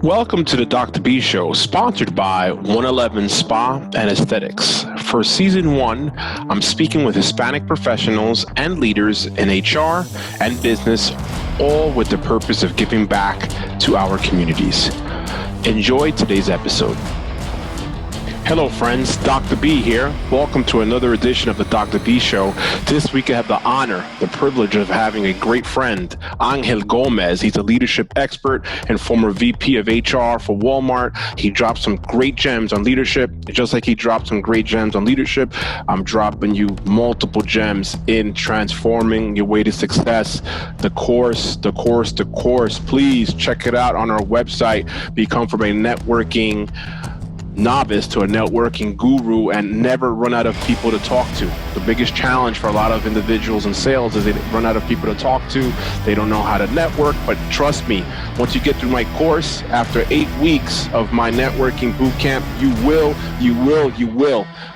Welcome to the Dr. B Show, sponsored by 111 Spa and Aesthetics. For season 1, I'm speaking with Hispanic professionals and leaders in HR and business, all with the purpose of giving back to our communities. Enjoy today's episode. Hello friends, Dr. B here. Welcome to another edition of the Dr. B Show. This week I have the honor, the privilege of having a great friend, Angel Gomez. He's a leadership expert and former VP of HR for Walmart. He dropped some great gems on leadership. Just like he dropped some great gems on leadership, I'm dropping you multiple gems in transforming your way to success. The course. Please check it out on our website. Become from a networking novice to a networking guru and never run out of people to talk to. The biggest challenge for a lot of individuals in sales is they run out of people to talk to. They don't know how to network, but trust me, once you get through my course, after 8 weeks of my networking boot camp, you will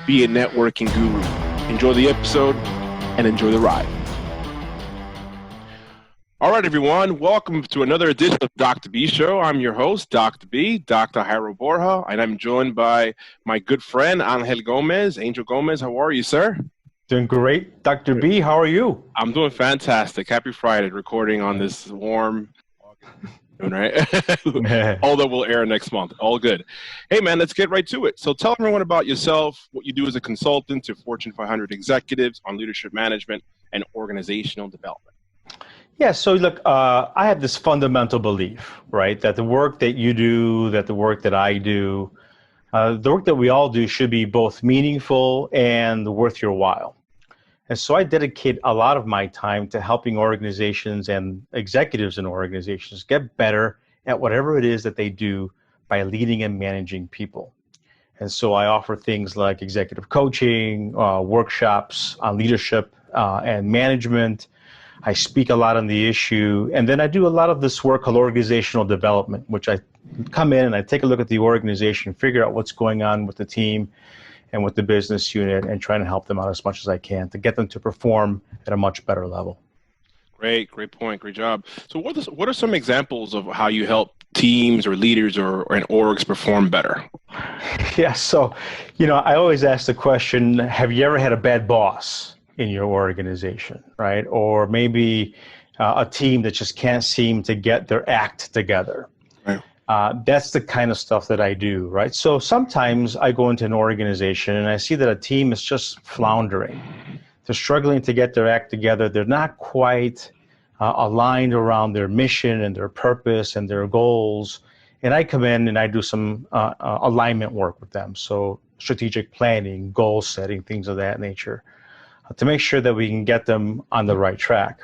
be a networking guru. Enjoy the episode and enjoy the ride. All right, everyone. Welcome to another edition of Dr. B Show. I'm your host, Dr. B, Dr. Jairo Borja, and I'm joined by my good friend, Angel Gomez. Angel Gomez, how are you, sir? Doing great. Dr. B, how are you? I'm doing fantastic. Happy Friday, recording on this warm right? Although we'll air next month. All good. Hey, man, let's get right to it. So tell everyone about yourself, what you do as a consultant to Fortune 500 executives on leadership management and organizational development. Yeah, so look, I have this fundamental belief, right, that the work that you do, that the work that I do, the work that we all do should be both meaningful and worth your while. And so I dedicate a lot of my time to helping organizations and executives in organizations get better at whatever it is that they do by leading and managing people. And so I offer things like executive coaching, workshops on leadership and management. I speak a lot on the issue, and then I do a lot of this work called organizational development, which I come in and I take a look at the organization, figure out what's going on with the team and with the business unit, and trying to help them out as much as I can to get them to perform at a much better level. Great point, great job. So what are some examples of how you help teams or leaders or orgs perform better? Yeah, so, I always ask the question, have you ever had a bad boss in your organization, right? Or maybe a team that just can't seem to get their act together. Right. That's the kind of stuff that I do, right? So sometimes I go into an organization and I see that a team is just floundering. They're struggling to get their act together. They're not quite aligned around their mission and their purpose and their goals. And I come in and I do some alignment work with them. So strategic planning, goal setting, things of that nature, to make sure that we can get them on the right track.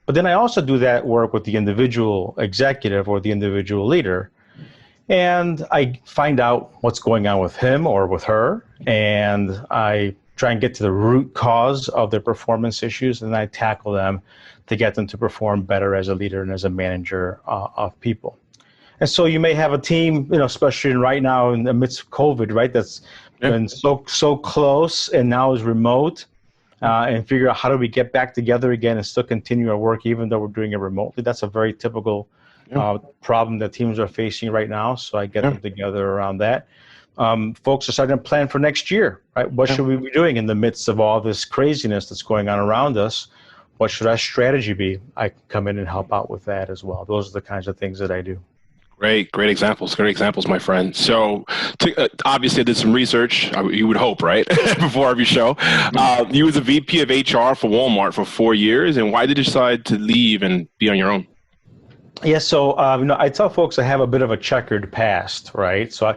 But then I also do that work with the individual executive or the individual leader, and I find out what's going on with him or with her, and I try and get to the root cause of their performance issues, and I tackle them to get them to perform better as a leader and as a manager of people. And so you may have a team, especially right now in the midst of COVID, right, that's been so close and now is remote, and figure out how do we get back together again and still continue our work even though we're doing it remotely. That's a very typical problem that teams are facing right now. So I get them together around that. Folks are starting to plan for next year, right? What should we be doing in the midst of all this craziness that's going on around us? What should our strategy be? I can come in and help out with that as well. Those are the kinds of things that I do. Great examples, my friend. So obviously I did some research, you would hope, right, before every show. You was a VP of HR for Walmart for 4 years, and why did you decide to leave and be on your own? Yeah, so I tell folks I have a bit of a checkered past, right? So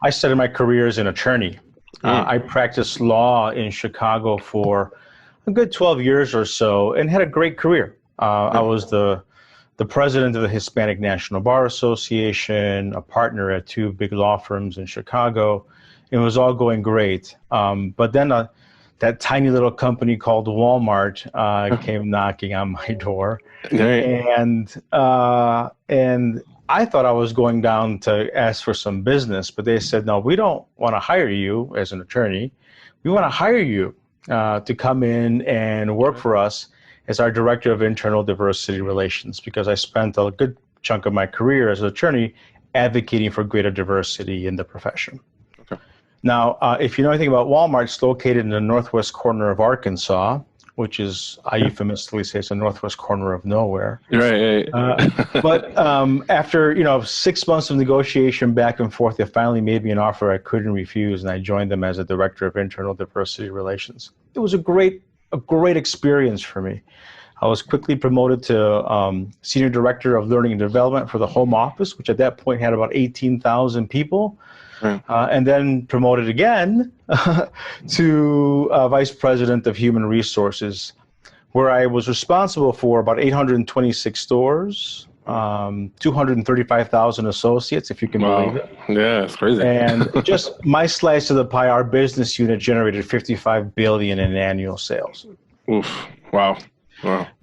I started my career as an attorney. I practiced law in Chicago for a good 12 years or so and had a great career. I was the president of the Hispanic National Bar Association, a partner at 2 big law firms in Chicago. It was all going great. But then that tiny little company called Walmart came knocking on my door. And I thought I was going down to ask for some business, but they said, no, we don't want to hire you as an attorney. We want to hire you to come in and work for us as our Director of Internal Diversity Relations, because I spent a good chunk of my career as an attorney advocating for greater diversity in the profession. Okay. Now, if you know anything about Walmart, it's located in the northwest corner of Arkansas, which is, I euphemistically say, it's the northwest corner of nowhere. Right. But after 6 months of negotiation back and forth, they finally made me an offer I couldn't refuse, and I joined them as a director of internal diversity relations. It was a great experience for me. I was quickly promoted to senior director of learning and development for the home office, which at that point had about 18,000 people. Right. And then promoted again to vice president of human resources, where I was responsible for about 826 stores, 235,000 associates, if you can believe it. Yeah, it's crazy. And just my slice of the pie, our business unit generated $55 billion in annual sales. Oof! Wow.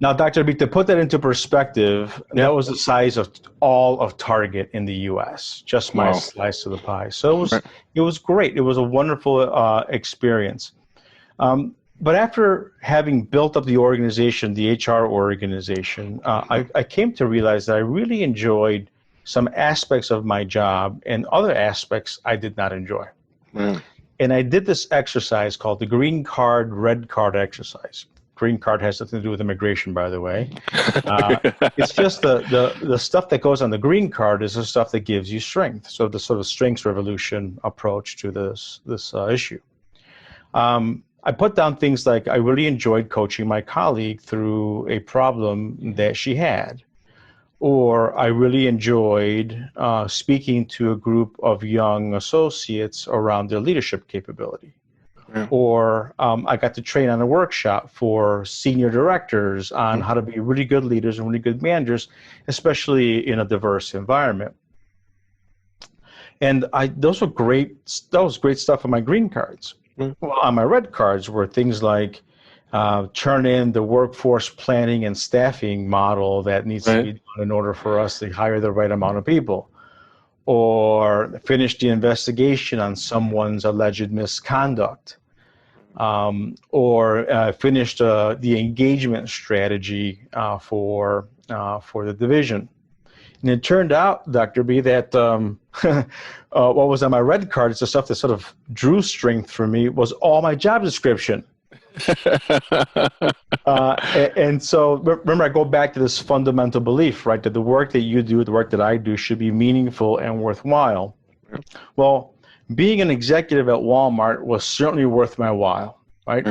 Now, Dr. B, to put that into perspective, that was the size of all of Target in the U.S., just my slice of the pie. So it was great. It was a wonderful experience. But after having built up the organization, the HR organization, I came to realize that I really enjoyed some aspects of my job and other aspects I did not enjoy. And I did this exercise called the green card, red card exercise. Green card has nothing to do with immigration, by the way. It's just the stuff that goes on the green card is the stuff that gives you strength. So the sort of strengths revolution approach to this issue. I put down things like I really enjoyed coaching my colleague through a problem that she had, or I really enjoyed speaking to a group of young associates around their leadership capability. Yeah. Or I got to train on a workshop for senior directors on how to be really good leaders and really good managers, especially in a diverse environment. And that was great stuff on my green cards. Well, on my red cards were things like turn in the workforce planning and staffing model that needs to be done in order for us to hire the right amount of people, or finish the investigation on someone's alleged misconduct, or finish the engagement strategy for the division. And it turned out, Dr. B, that what was on my red card, it's the stuff that sort of drew strength for me, was all my job description. And so remember, I go back to this fundamental belief, right, that the work that you do, the work that I do, should be meaningful and worthwhile. Well, being an executive at Walmart was certainly worth my while, right?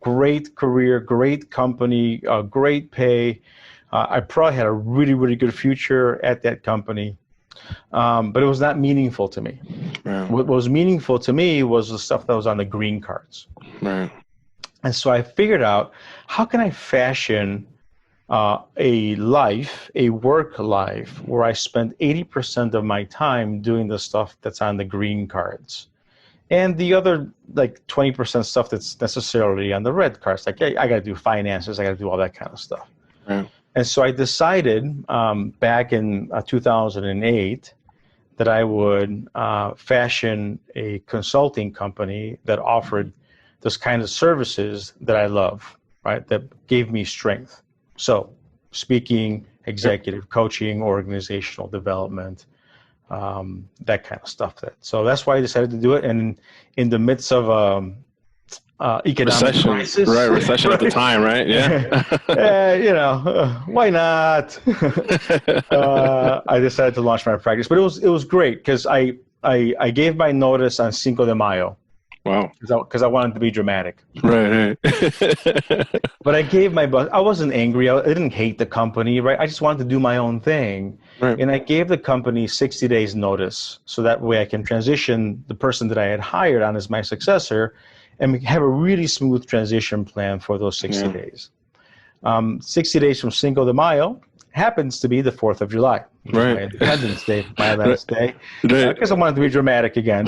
Great career, great company, great pay. I probably had a really, really good future at that company, but it was not meaningful to me. What was meaningful to me was the stuff that was on the green cards. And so I figured out, how can I fashion a work life where I spend 80% of my time doing the stuff that's on the green cards, and the other like 20% stuff that's necessarily on the red cards. Like, I got to do finances, I got to do all that kind of stuff. And so I decided back in 2008 that I would fashion a consulting company that offered those kind of services that I love, right, that gave me strength. So speaking, executive coaching, organizational development, that kind of stuff. So that's why I decided to do it. And in the midst of economic crisis. Recession at the time, right? Yeah. Why not? I decided to launch my practice, but it was great because I gave my notice on Cinco de Mayo. Wow. Because I wanted to be dramatic. Right. But I wasn't angry. I didn't hate the company, right? I just wanted to do my own thing. And I gave the company 60 days notice, so that way I can transition the person that I had hired on as my successor and have a really smooth transition plan for those 60 days. 60 days from Cinco de Mayo happens to be the 4th of July, my Independence Day, my last day, because I wanted to be dramatic again.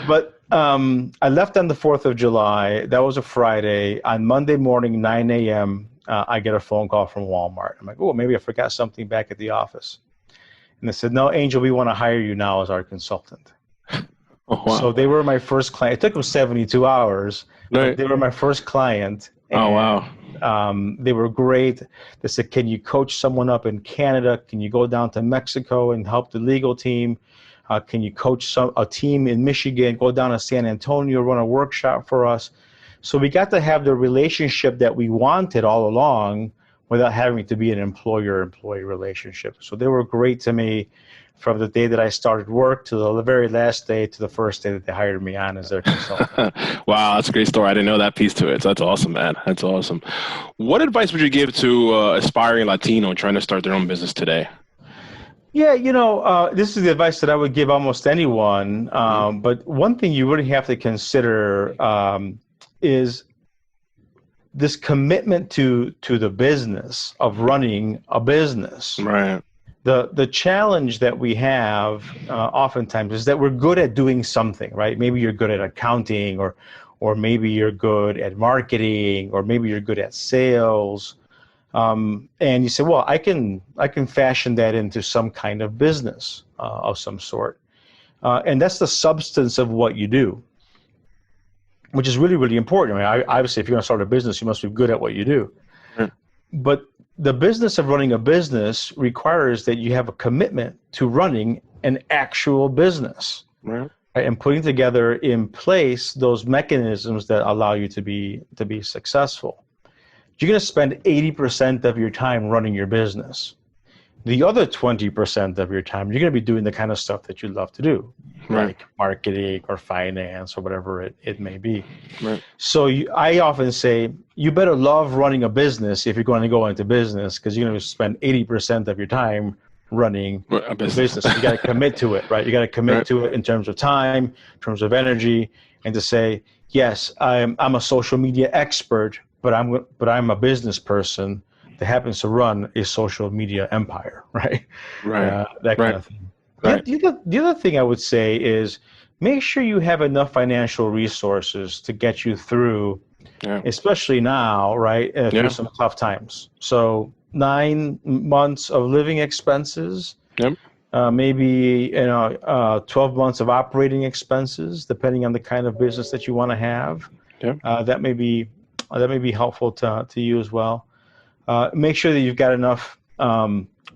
But I left on the 4th of July. That was a Friday. On Monday morning, 9 a.m., I get a phone call from Walmart. I'm like, oh, maybe I forgot something back at the office. And they said, no, Angel, we want to hire you now as our consultant. Oh, wow. So they were my first client. It took them 72 hours. But they were my first client. And, They were great. They said, can you coach someone up in Canada? Can you go down to Mexico and help the legal team? Can you coach a team in Michigan, go down to San Antonio, run a workshop for us? So we got to have the relationship that we wanted all along without having to be an employer-employee relationship. So they were great to me from the day that I started work to the very last day to the first day that they hired me on as their consultant. Wow, that's a great story. I didn't know that piece to it. So that's awesome, man. That's awesome. What advice would you give to aspiring Latino trying to start their own business today? Yeah, this is the advice that I would give almost anyone. But one thing you really have to consider is this commitment to the business of running a business. Right. The challenge that we have oftentimes is that we're good at doing something, right? Maybe you're good at accounting, or maybe you're good at marketing, or maybe you're good at sales. And you say, well, I can fashion that into some kind of business of some sort. And that's the substance of what you do, which is really, really important. I mean, obviously, if you're going to start a business, you must be good at what you do. Right. But the business of running a business requires that you have a commitment to running an actual business. Right. And putting together in place those mechanisms that allow you to be successful. You're going to spend 80% of your time running your business. The other 20% of your time, you're going to be doing the kind of stuff that you love to do, Right. like marketing or finance or whatever it may be. Right. So I often say, you better love running a business if you're going to go into business, because you're going to spend 80% of your time running a business. You got to commit to it, right? You got to commit to it in terms of time, in terms of energy, and to say, yes, I'm a social media expert, but I'm a business person that happens to run a social media empire, right? Right. That kind of thing. Right. The other thing I would say is make sure you have enough financial resources to get you through, especially now, right, through some tough times. So 9 months of living expenses, maybe 12 months of operating expenses, depending on the kind of business that you want to have. That may be helpful to you as well. Make sure that you've got enough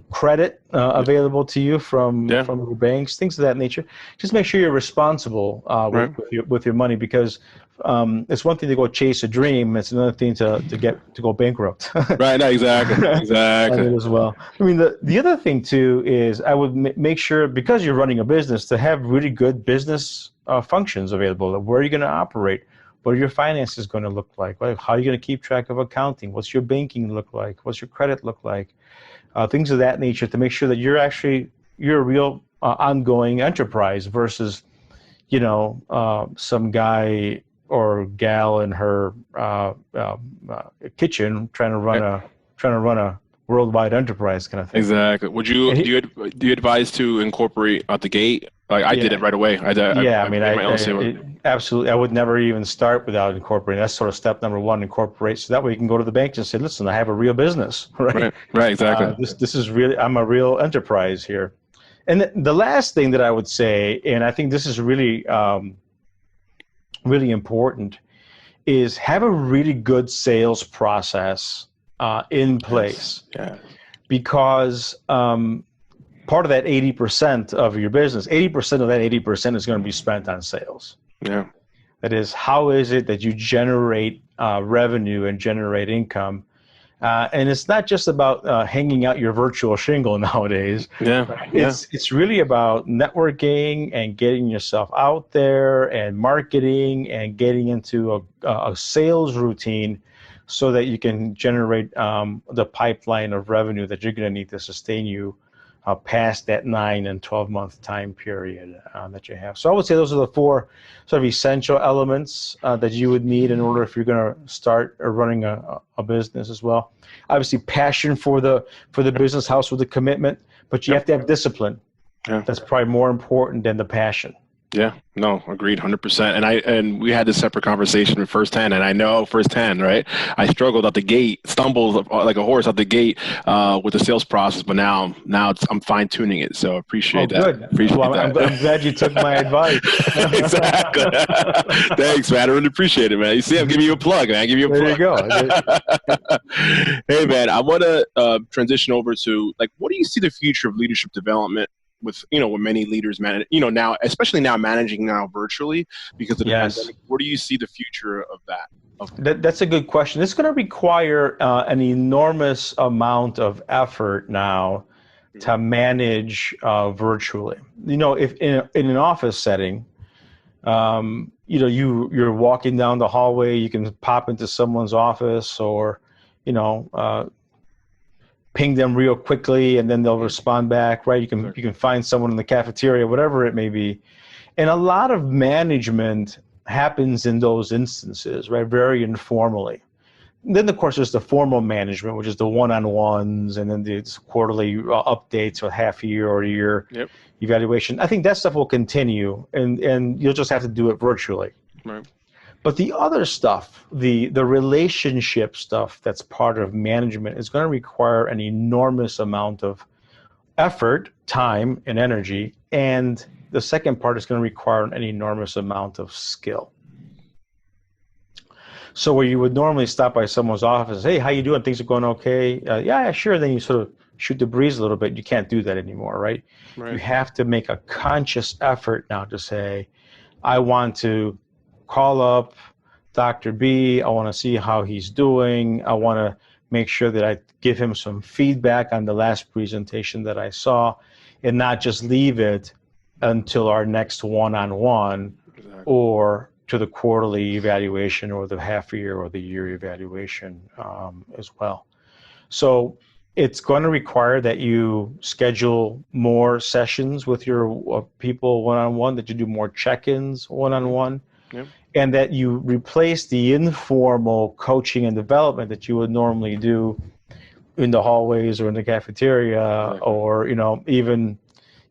credit available to you from your banks, things of that nature. Just make sure you're responsible with your money, because it's one thing to go chase a dream; it's another thing to go bankrupt. Right. No, exactly. As well. I mean, the other thing too is I would make sure, because you're running a business, to have really good business functions available. Where are you going to operate? What are your finances going to look like? How are you going to keep track of accounting? What's your banking look like? What's your credit look like? Things of that nature, to make sure that you're a real ongoing enterprise versus, some guy or gal in her kitchen trying to run a worldwide enterprise kind of thing. Exactly. Do you advise to incorporate out the gate? Like I did it right away. Absolutely. I would never even start without incorporating. That's sort of step number one, incorporate. So that way you can go to the bank and say, listen, I have a real business, right? Right, exactly. This is really, I'm a real enterprise here. And the last thing that I would say, and I think this is really, really important, is have a really good sales process in place. Because part of that 80% of your business, 80% of that 80% is going to be spent on sales. That is, how is it that you generate revenue and generate income? And it's not just about hanging out your virtual shingle nowadays. It's really about networking and getting yourself out there and marketing and getting into a sales routine so that you can generate the pipeline of revenue that you're going to need to sustain you past that 9 and 12 month time period that you have. So I would say those are the 4 sort of essential elements that you would need in order if you're going to start running a business as well. Obviously, passion for the business house with the commitment, but you have to have discipline. That's probably more important than the passion. Yeah, no, agreed, 100%. And we had this separate conversation firsthand, and I know firsthand, right? I struggled out the gate, stumbled like a horse out the gate with the sales process, but now I'm fine tuning it. So Oh, appreciate that. good. Appreciate Well, that. I'm glad you took my advice. Exactly. Thanks, man. I really appreciate it, man. You see, I'm giving you a plug, man. I give you a There you plug. go. Hey, man, I want to transition over to like, what do you see the future of leadership development with, with many leaders, man, now, especially now managing now virtually because of the Yes. pandemic. Where do you see the future of that? That's a good question. It's going to require an enormous amount of effort now to manage virtually. If in an office setting, you're walking down the hallway, you can pop into someone's office or, ping them real quickly and then they'll respond back, right? You can find someone in the cafeteria, whatever it may be. And a lot of management happens in those instances, right? Very informally. Then, of course, there's the formal management, which is the one-on-ones, and then the quarterly updates or half year or year evaluation. I think that stuff will continue, and you'll just have to do it virtually. Right. But the other stuff, the relationship stuff that's part of management is going to require an enormous amount of effort, time, and energy. And the second part is going to require an enormous amount of skill. So where you would normally stop by someone's office, hey, how you doing? Things are going okay? Yeah, sure. Then you sort of shoot the breeze a little bit. You can't do that anymore, right? You have to make a conscious effort now to say, I want to call up Dr. B. I want to see how he's doing. I want to make sure that I give him some feedback on the last presentation that I saw and not just leave it until our next one-on-one or to the quarterly evaluation or the half year or the year evaluation as well. So it's going to require that you schedule more sessions with your people one-on-one, that you do more check-ins one-on-one, and that you replace the informal coaching and development that you would normally do in the hallways or in the cafeteria or, even,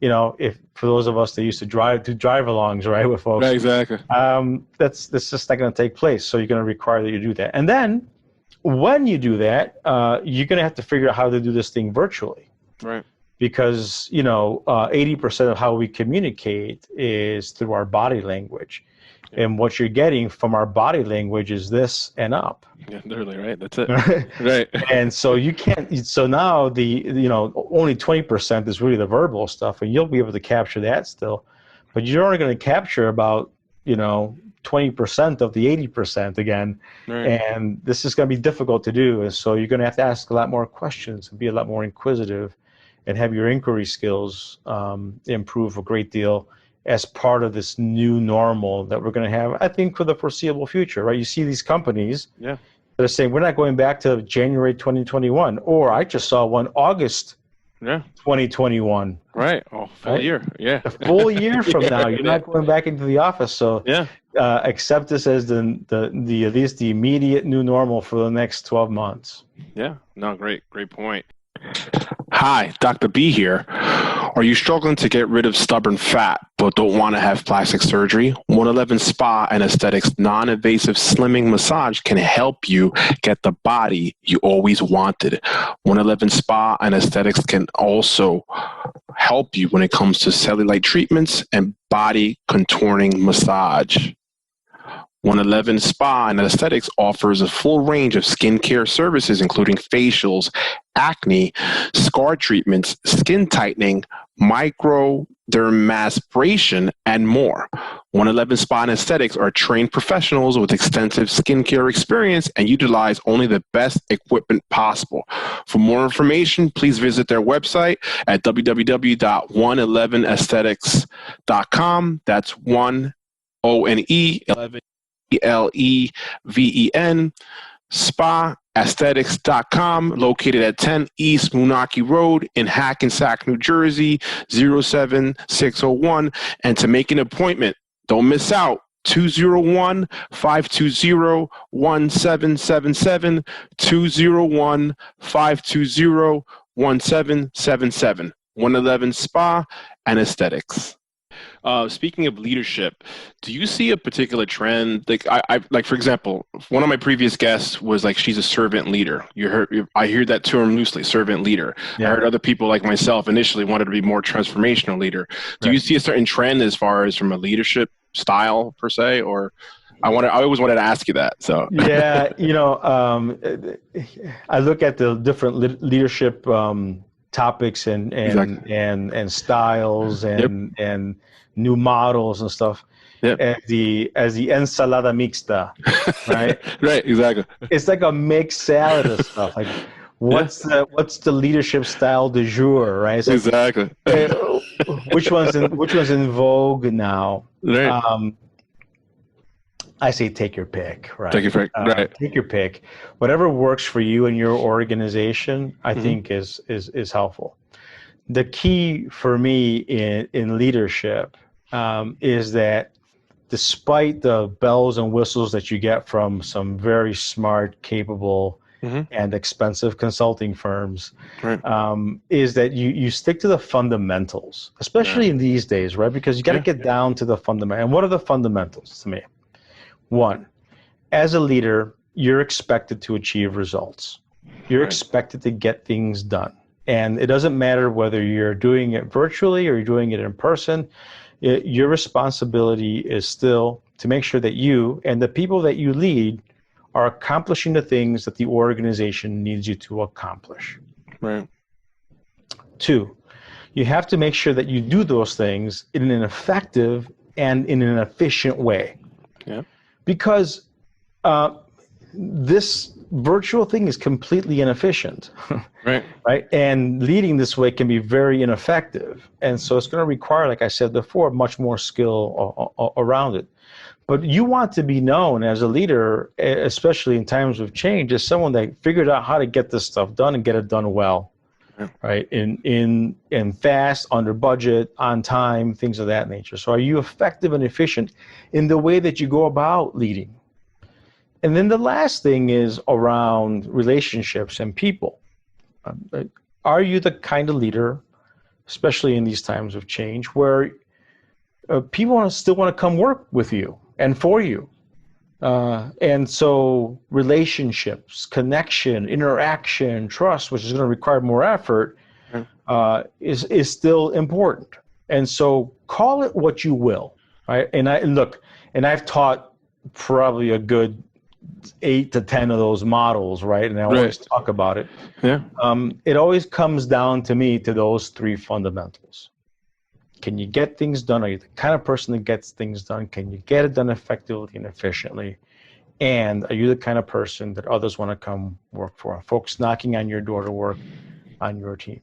if for those of us that used to drive-alongs, right, with folks. Right, exactly. That's just not going to take place. So you're going to require that you do that. And then when you do that, you're going to have to figure out how to do this thing virtually. Right. Because, 80% of how we communicate is through our body language. And what you're getting from our body language is this and up. Yeah, literally, right? That's it. Right. And so you can't, so now only 20% is really the verbal stuff, and you'll be able to capture that still. But you're only going to capture about, 20% of the 80% again. Right. And this is going to be difficult to do. And so you're going to have to ask a lot more questions and be a lot more inquisitive and have your inquiry skills improve a great deal as part of this new normal that we're going to have, I think, for the foreseeable future, right? You see these companies that are saying, we're not going back to January 2021, or I just saw one August 2021. Right. Oh, full year. Yeah. A full year from now, you're not going back into the office. So accept this as the at least the immediate new normal for the next 12 months. Yeah. No, great point. Hi, Dr. B here. Are you struggling to get rid of stubborn fat but don't want to have plastic surgery? 111 Spa and Aesthetics non-invasive slimming massage can help you get the body you always wanted. 111 Spa and Aesthetics can also help you when it comes to cellulite treatments and body contouring massage. 111 Spa and Aesthetics offers a full range of skincare services, including facials, acne, scar treatments, skin tightening, microdermabrasion, and more. 111 Spa and Aesthetics are trained professionals with extensive skincare experience and utilize only the best equipment possible. For more information, please visit their website at www.111aesthetics.com. That's 1-ONE-11 ELEVEN SpaAesthetics.com, located at 10 East Moonachie Road in Hackensack, New Jersey, 07601. And to make an appointment, don't miss out. 201-520-1777, 201-520-1777. 111 Spa and Aesthetics. Speaking of leadership, do you see a particular trend? Like, like for example, one of my previous guests was like, she's a servant leader. I hear that term loosely, servant leader. I Yeah. heard other people like myself initially wanted to be more transformational leader. Do you Right. see a certain trend as far as from a leadership style per se, or I always wanted to ask you that. So Yeah, I look at the different leadership topics and exactly. and styles Yep. and new models and stuff Yep. as the ensalada mixta, right? Right. Exactly. It's like a mixed salad of stuff. Like, Yeah. what's the leadership style du jour, right? It's like, Exactly. uh, which one's in vogue now? Right. I say take your pick, right? Take your pick. Right. Take your pick. Whatever works for you and your organization, I Mhm. think is helpful. The key for me in leadership is that despite the bells and whistles that you get from some very smart, capable, Mhm. and expensive consulting firms, Right. is that you stick to the fundamentals, especially in these days, right? Because you got to Yeah. get down to the fundamentals. And what are the fundamentals to me? One, as a leader, you're expected to achieve results. You're Right. expected to get things done. And it doesn't matter whether you're doing it virtually or you're doing it in person. Your responsibility is still to make sure that you and the people that you lead are accomplishing the things that the organization needs you to accomplish. Right. Two, you have to make sure that you do those things in an effective and in an efficient way. Yeah. Because this virtual thing is completely inefficient, Right. right? And leading this way can be very ineffective. And so it's going to require, like I said before, much more skill around it. But you want to be known as a leader, especially in times of change, as someone that figured out how to get this stuff done and get it done well, Yeah. right? In fast, under budget, on time, things of that nature. So are you effective and efficient in the way that you go about leading? And then the last thing is around relationships and people. Are you the kind of leader, especially in these times of change, where people still want to come work with you and for you? And so relationships, connection, interaction, trust, which is going to require more effort, is still important. And so call it what you will, right? And I've taught probably a good 8 to 10 of those models, right? And I always talk about it. Yeah. It always comes down to me to those three fundamentals. Can you get things done? Are you the kind of person that gets things done? Can you get it done effectively and efficiently? And are you the kind of person that others want to come work for? Folks knocking on your door to work on your team.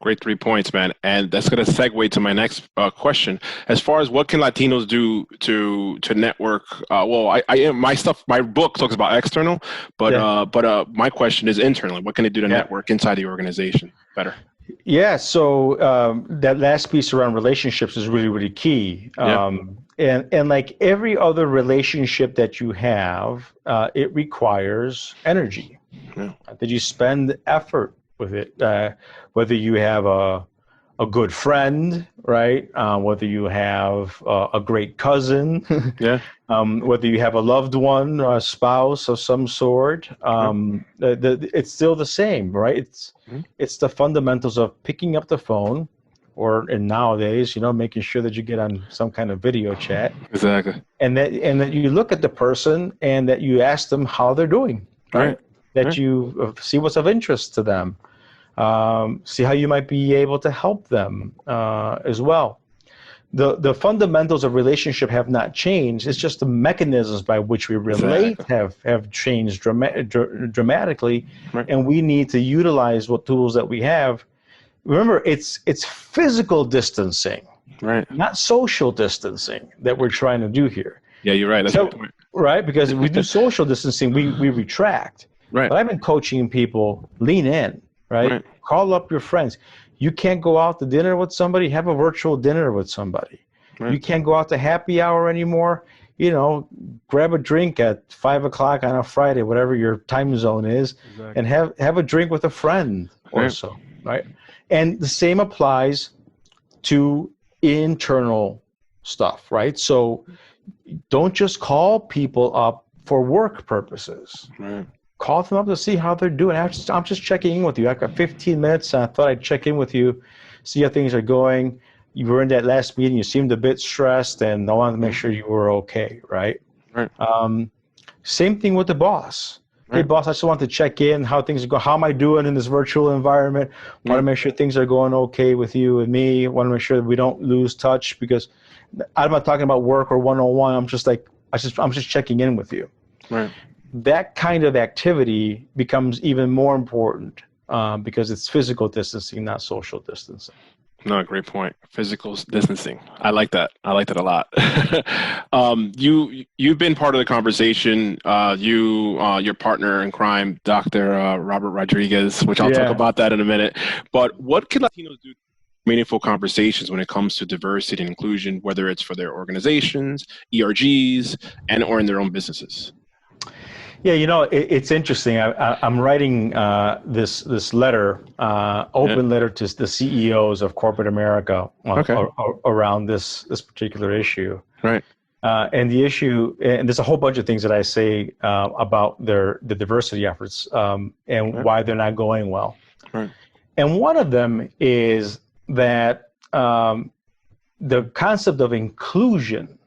Great 3 points, man. And that's going to segue to my next question. As far as what can Latinos do to network? My book talks about external, but my question is internally. What can they do to network inside the organization better? Yeah, so that last piece around relationships is really, really key. And like every other relationship that you have, it requires energy. That you spend effort with it. Whether you have a good friend, right? Whether you have a great cousin, whether you have a loved one, or a spouse of some sort, it's still the same, right? It's the fundamentals of picking up the phone, and nowadays, making sure that you get on some kind of video chat. Exactly. And that you look at the person and that you ask them how they're doing, right? That you see what's of interest to them. See how you might be able to help them as well. The fundamentals of relationship have not changed. It's just the mechanisms by which we relate have changed dramatically, and we need to utilize what tools that we have. Remember, it's physical distancing, not social distancing that we're trying to do here. Yeah, you're right. That's so, right, because if we do social distancing, we retract. Right. But I've been coaching people lean in. Right? Call up your friends. You can't go out to dinner with somebody, have a virtual dinner with somebody. You can't go out to happy hour anymore. Grab a drink at 5 o'clock on a Friday, whatever your time zone is, and have a drink with a friend or so, right? And the same applies to internal stuff, right? So don't just call people up for work purposes. Right. Call them up to see how they're doing. I'm just checking in with you. I got 15 minutes, and I thought I'd check in with you, see how things are going. You were in that last meeting. You seemed a bit stressed, and I wanted to make sure you were okay, right? Right. Same thing with the boss. Right. Hey, boss, I just want to check in, how things are going. How am I doing in this virtual environment? Want to make sure things are going okay with you and me. Want to make sure that we don't lose touch, because I'm not talking about work or one-on-one. I'm just checking in with you. Right. That kind of activity becomes even more important because it's physical distancing, not social distancing. No, great point. Physical distancing. I like that. I like that a lot. You've been part of the conversation. Your partner in crime, Dr. Robert Rodriguez, which I'll talk about that in a minute. But what can Latinos do? Meaningful conversations when it comes to diversity and inclusion, whether it's for their organizations, ERGs, or in their own businesses. Yeah, it's interesting. I'm writing this letter, open letter to the CEOs of corporate America around this particular issue. Right. And the issue, and there's a whole bunch of things that I say about the diversity efforts and why they're not going well. Right. And one of them is that the concept of inclusion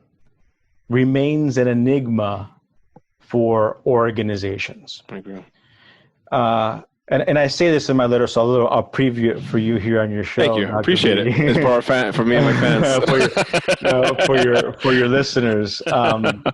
remains an enigma for organizations. I agree. And I say this in my letter, so I'll preview it for you here on your show. Thank you. I appreciate it. It's for me and my fans. for your listeners. I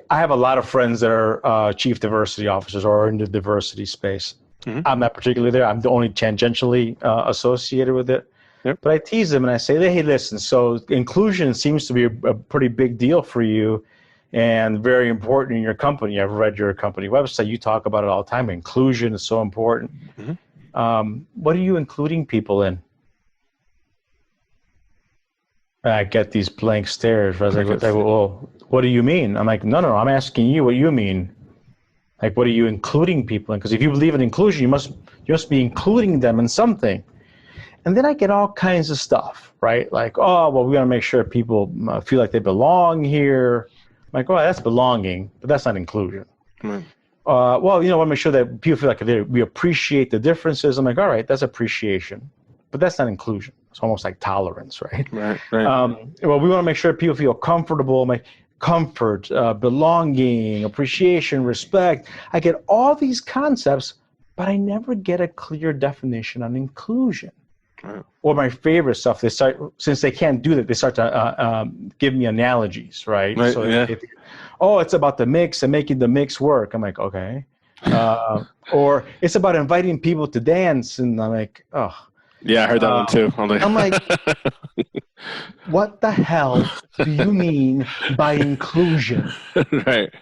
have a lot of friends that are chief diversity officers or in the diversity space. Mm-hmm. I'm not particularly there. I'm only tangentially associated with it. Yep. But I tease them and I say, hey, listen, so inclusion seems to be a pretty big deal for you and very important in your company. I've read your company website. You talk about it all the time. Inclusion is so important. Mm-hmm. What are you including people in? I get these blank stares. I was like, well, what do you mean? I'm like, no, I'm asking you what you mean. Like, what are you including people in? Because if you believe in inclusion, you must be including them in something. And then I get all kinds of stuff, right? Like, oh, well, we want to make sure people feel like they belong here. I'm like, well, that's belonging, but that's not inclusion. Mm. Well, we want to make sure that people feel like we appreciate the differences. I'm like, all right, that's appreciation, but that's not inclusion. It's almost like tolerance, right? Right. Well, we want to make sure people feel comfortable. I'm like, comfort, belonging, appreciation, respect. I get all these concepts, but I never get a clear definition on inclusion. Right. Or my favorite stuff, since they can't do that, they start to give me analogies, right? So it's about the mix and making the mix work. I'm like, okay. Or it's about inviting people to dance, and I'm like, oh. Yeah, I heard that one too. I'm like, what the hell do you mean by inclusion? Right.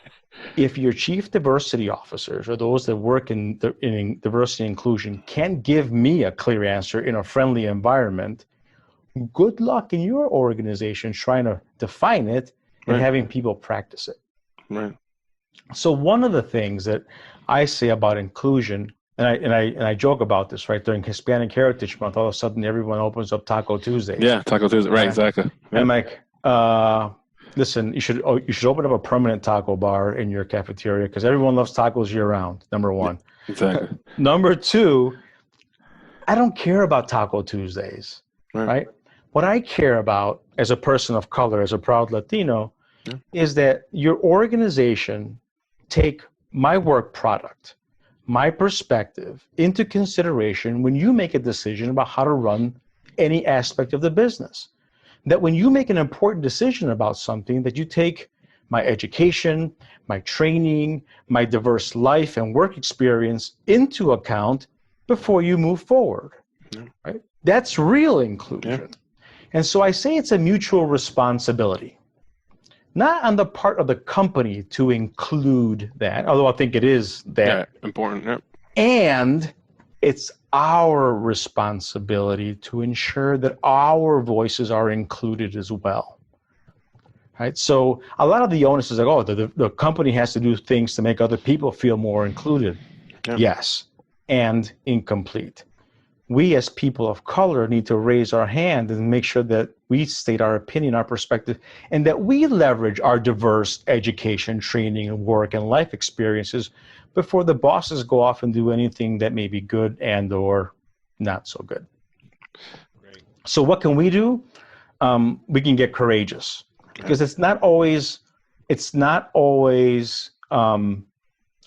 If your chief diversity officers or those that work in diversity and inclusion can't give me a clear answer in a friendly environment, good luck in your organization trying to define it and having people practice it. Right. So one of the things that I say about inclusion, and I joke about this, right? During Hispanic Heritage Month, all of a sudden everyone opens up Taco Tuesday. Yeah, Taco Tuesday. Right, exactly. Yeah. I'm like, listen, you should open up a permanent taco bar in your cafeteria because everyone loves tacos year round. Number one. Yeah, exactly. Number two, I don't care about Taco Tuesdays, right? What I care about as a person of color, as a proud Latino, is that your organization take my work product, my perspective into consideration when you make a decision about how to run any aspect of the business. That when you make an important decision about something, that you take my education, my training, my diverse life and work experience into account before you move forward, right? That's real inclusion. Yeah. And so I say it's a mutual responsibility, not on the part of the company to include that, although I think it is that important. Yeah. And it's our responsibility to ensure that our voices are included as well, right? So a lot of the onus is like, the company has to do things to make other people feel more included. Yeah. Yes, and incomplete. we as people of color need to raise our hand and make sure that we state our opinion, our perspective, and that we leverage our diverse education, training, and work and life experiences before the bosses go off and do anything that may be good and or not so good. Great. So what can we do? We can get courageous, because it's not always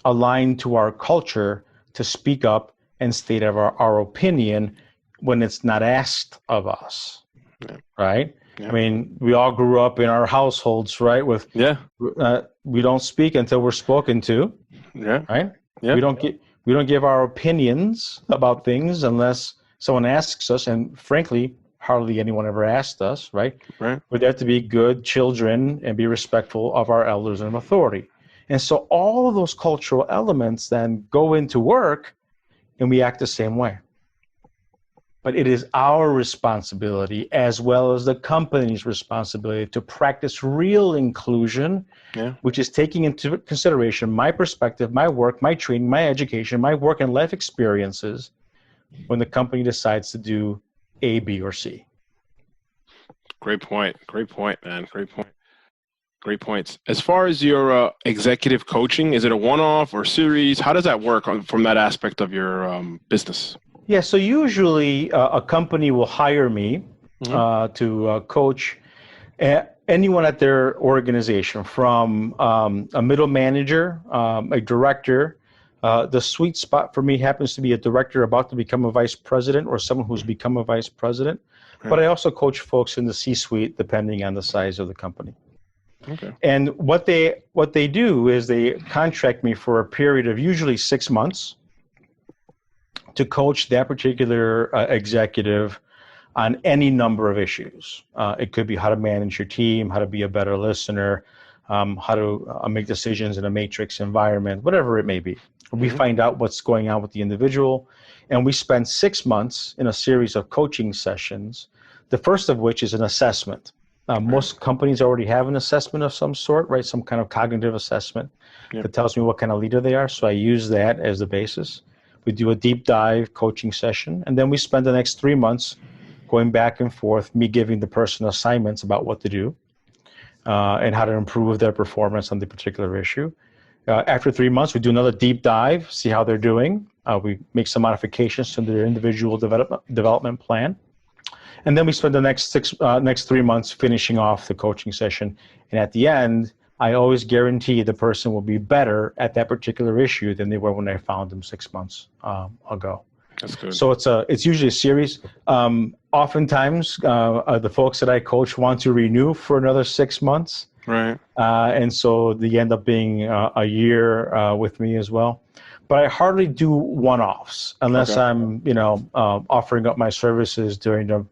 aligned to our culture to speak up and state our opinion when it's not asked of us, right? Yeah. I mean, we all grew up in our households, right? With we don't speak until we're spoken to, right? Yeah. We don't give our opinions about things unless someone asks us, and frankly, hardly anyone ever asked us, right? Right. We're there to be good children and be respectful of our elders and authority. And so all of those cultural elements then go into work, and we act the same way. But it is our responsibility, as well as the company's responsibility, to practice real inclusion, which is taking into consideration my perspective, my work, my training, my education, my work and life experiences when the company decides to do A, B, or C. Great point. Great point, man. Great point. Great points. As far as your executive coaching, is it a one-off or series? How does that work from that aspect of your business? Yeah, so usually a company will hire me to coach anyone at their organization, from a middle manager, a director. The sweet spot for me happens to be a director about to become a vice president, or someone who's become a vice president. Right. But I also coach folks in the C-suite, depending on the size of the company. Okay. And what they do is they contract me for a period of usually 6 months to coach that particular executive on any number of issues. It could be how to manage your team, how to be a better listener, how to make decisions in a matrix environment, whatever it may be. We find out what's going on with the individual, and we spend 6 months in a series of coaching sessions, the first of which is an assessment. Most companies already have an assessment of some sort, right? Some kind of cognitive assessment that tells me what kind of leader they are. So I use that as the basis. We do a deep dive coaching session, and then we spend the next 3 months going back and forth, me giving the person assignments about what to do and how to improve their performance on the particular issue. After 3 months, we do another deep dive, see how they're doing. We make some modifications to their individual development plan. And then we spend the next 3 months finishing off the coaching session. And at the end, I always guarantee the person will be better at that particular issue than they were when I found them 6 months ago. That's good. So it's usually a series. Oftentimes, the folks that I coach want to renew for another 6 months. Right. And so they end up being a year with me as well. But I hardly do one-offs unless I'm, offering up my services during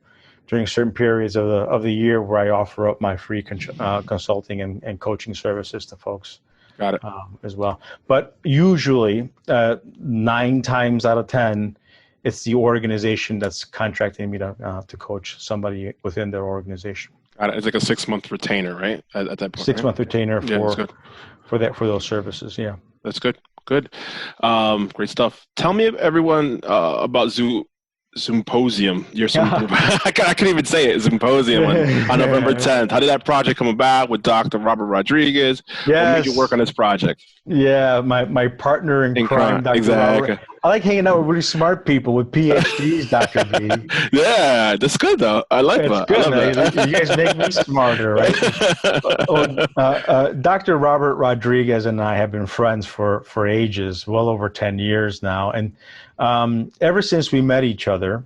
certain periods of the year where I offer up my free consulting and coaching services to folks. Got it. As well. But usually, 9 times out of 10, it's the organization that's contracting me to coach somebody within their organization. Got it. It's like a 6-month retainer, right? At that point. 6-month retainer for those services. Yeah. That's good. Good. Great stuff. Tell me, everyone, about Zoomposium. I couldn't even say it. Zoomposium on November 10th. How did that project come about with Dr. Robert Rodriguez? Yes. What made you work on this project? Yeah, my partner in crime, Dr. Exactly. Robert. I like hanging out with really smart people with PhDs, Dr. B. Yeah, that's good though. I like that. Good. You guys make me smarter, right? Dr. Robert Rodriguez and I have been friends for ages, well over 10 years now. And ever since we met each other,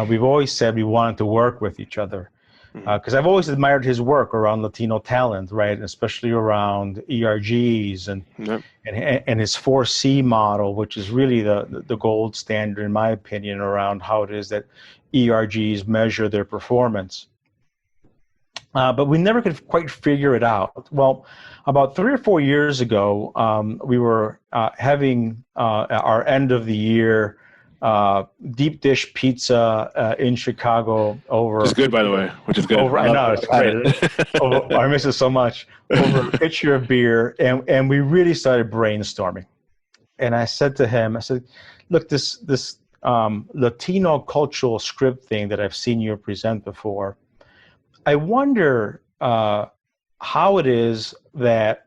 we've always said we wanted to work with each other. Because I've always admired his work around Latino talent, right? Especially around ERGs and his 4C model, which is really the gold standard, in my opinion, around how it is that ERGs measure their performance. But we never could quite figure it out. Well, about 3 or 4 years ago, we were having our end of the year deep dish pizza in Chicago over. Which is good, by the way. Which is good. I know, it's great. I miss it so much. Over a pitcher of beer, and we really started brainstorming. And I said to him, look, this Latino cultural script thing that I've seen you present before, I wonder how it is that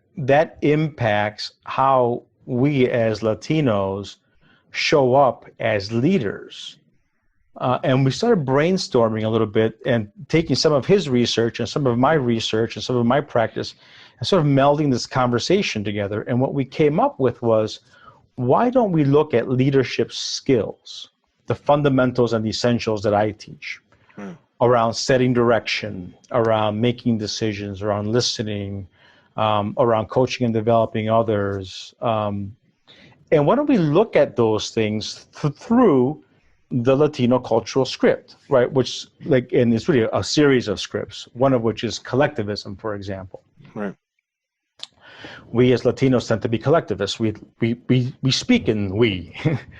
impacts how we as Latinos show up as leaders. And we started brainstorming a little bit and taking some of his research and some of my research and some of my practice and sort of melding this conversation together. And what we came up with was, why don't we look at leadership skills, the fundamentals and the essentials that I teach, around setting direction, around making decisions, around listening, around coaching and developing others. And why don't we look at those things through the Latino cultural script, right? Which, and it's really a series of scripts, one of which is collectivism, for example. Right. We as Latinos tend to be collectivists. We speak in we.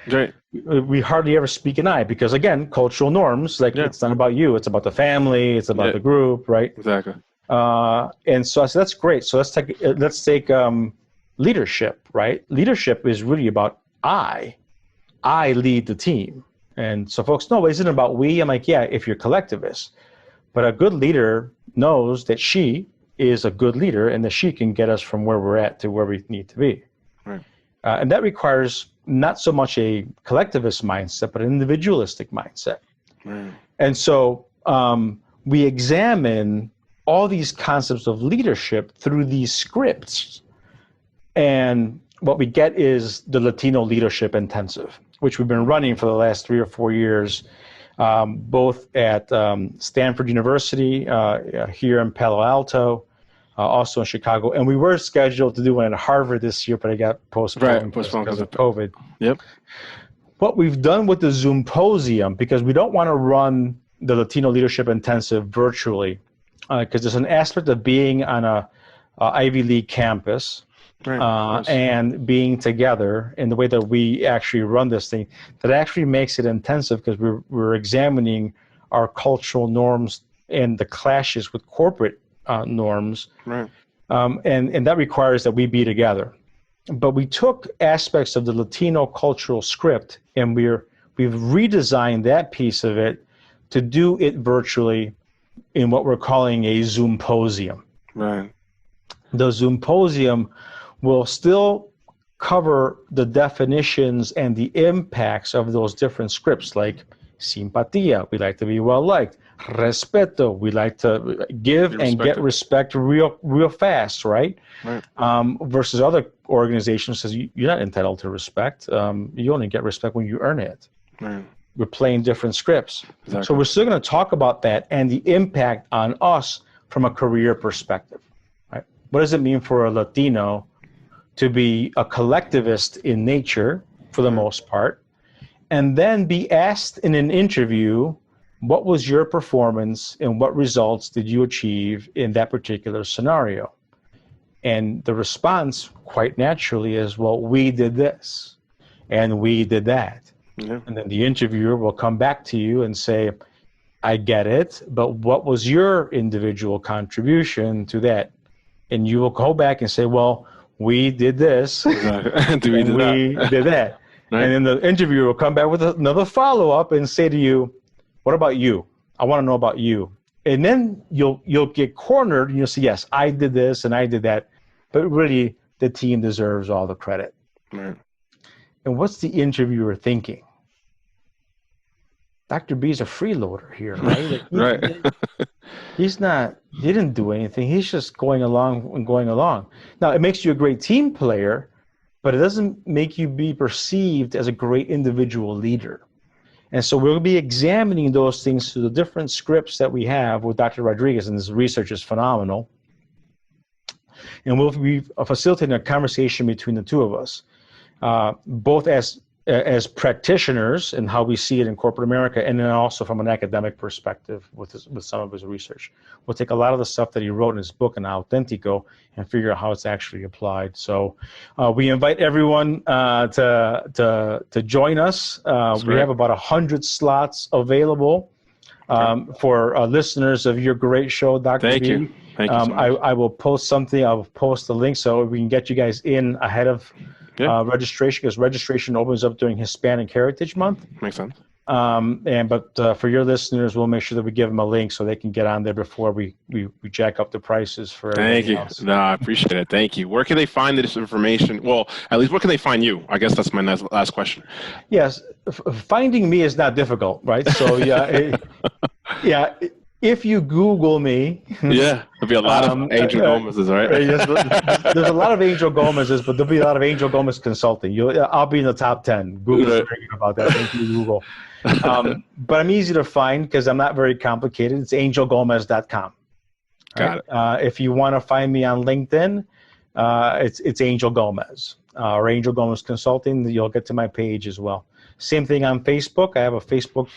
Right. We hardly ever speak in I, because again, cultural norms, it's not about you, it's about the family, it's about the group, right? Exactly. And so I said, that's great. So let's take leadership, right? Leadership is really about I lead the team. And so folks, no, isn't it about we? I'm like, yeah, if you're collectivist. But a good leader knows that she is a good leader and that she can get us from where we're at to where we need to be. Right. And that requires not so much a collectivist mindset, but an individualistic mindset. Right. And so we examine all these concepts of leadership through these scripts. And what we get is the Latino Leadership Intensive, which we've been running for the last 3 or 4 years, both at Stanford University here in Palo Alto, also in Chicago. And we were scheduled to do one at Harvard this year, but it got postponed because of COVID. Yep. What we've done with the Zoomposium, because we don't want to run the Latino Leadership Intensive virtually, because there's an aspect of being on a Ivy League campus, and being together in the way that we actually run this thing, that actually makes it intensive, because we're examining our cultural norms and the clashes with corporate norms. Right. And that requires that we be together. But we took aspects of the Latino cultural script and we've redesigned that piece of it to do it virtually in what we're calling a Zoomposium. Right. The Zoomposium will still cover the definitions and the impacts of those different scripts, like simpatía, we like to be well liked. Respeto, we like to give and get respect real fast, right? Right. Versus other organizations says you're not entitled to respect. You only get respect when you earn it. Right. We're playing different scripts. Exactly. So we're still going to talk about that and the impact on us from a career perspective. Right? What does it mean for a Latino to be a collectivist in nature, for the most part, and then be asked in an interview, what was your performance and what results did you achieve in that particular scenario? And the response, quite naturally, is, well, we did this and we did that. Yeah. And then the interviewer will come back to you and say, I get it, but what was your individual contribution to that? And you will go back and say, well, we did this, Exactly. we did that. Right. And then the interviewer will come back with another follow-up and say to you, what about you? I want to know about you. And then you'll get cornered and you'll say, yes, I did this and I did that, but really the team deserves all the credit. Right. And what's the interviewer thinking? Dr. B's a freeloader here, right? Right. He didn't do anything. He's just going along. Now, it makes you a great team player, but it doesn't make you be perceived as a great individual leader. And so we'll be examining those things through the different scripts that we have with Dr. Rodriguez, and this research is phenomenal. And we'll be facilitating a conversation between the two of us, both as practitioners and how we see it in corporate America, and then also from an academic perspective with some of his research. We'll take a lot of the stuff that he wrote in his book in Authentico and figure out how it's actually applied. So we invite everyone to join us. We have about 100 slots available for listeners of your great show, Dr. Thank B. you. Thank you so much. I will post something. I will post the link so we can get you guys in ahead of registration, because registration opens up during Hispanic Heritage Month. Makes sense. But for your listeners, we'll make sure that we give them a link so they can get on there before we jack up the prices for everything else. No, I appreciate it. Thank you. Where can they find this information? Well, at least where can they find you? I guess that's my last question. Yes. Finding me is not difficult, right? So yeah. If you Google me, there'll be a lot of Angel Gomez's, right? There's a lot of Angel Gomez's, but there'll be a lot of Angel Gomez Consulting. I'll be in the top 10. Google's very good about that. Thank you, Google. But I'm easy to find because I'm not very complicated. It's angelgomez.com. Got it. If you want to find me on LinkedIn, it's Angel Gomez or Angel Gomez Consulting. You'll get to my page as well. Same thing on Facebook. I have a Facebook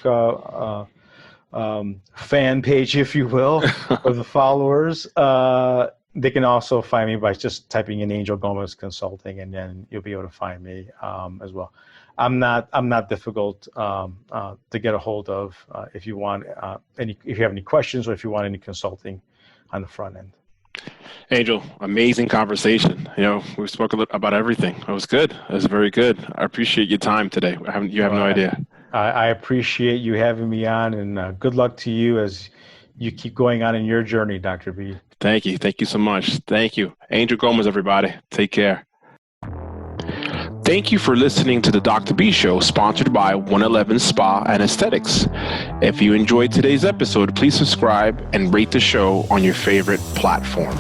fan page, if you will, for the followers. They can also find me by just typing in Angel Gomez Consulting, and then you'll be able to find me as well. I'm not difficult to get a hold of if you want if you have any questions or if you want any consulting on the front end. Angel, amazing conversation. We spoke a little about everything. It was good. It was very good. I appreciate your time today. You have no idea. I appreciate you having me on, and good luck to you as you keep going on in your journey, Dr. B. Thank you. Thank you so much. Thank you. Angel Gomez, everybody. Take care. Thank you for listening to the Dr. B Show, sponsored by 111 Spa and Aesthetics. If you enjoyed today's episode, please subscribe and rate the show on your favorite platform.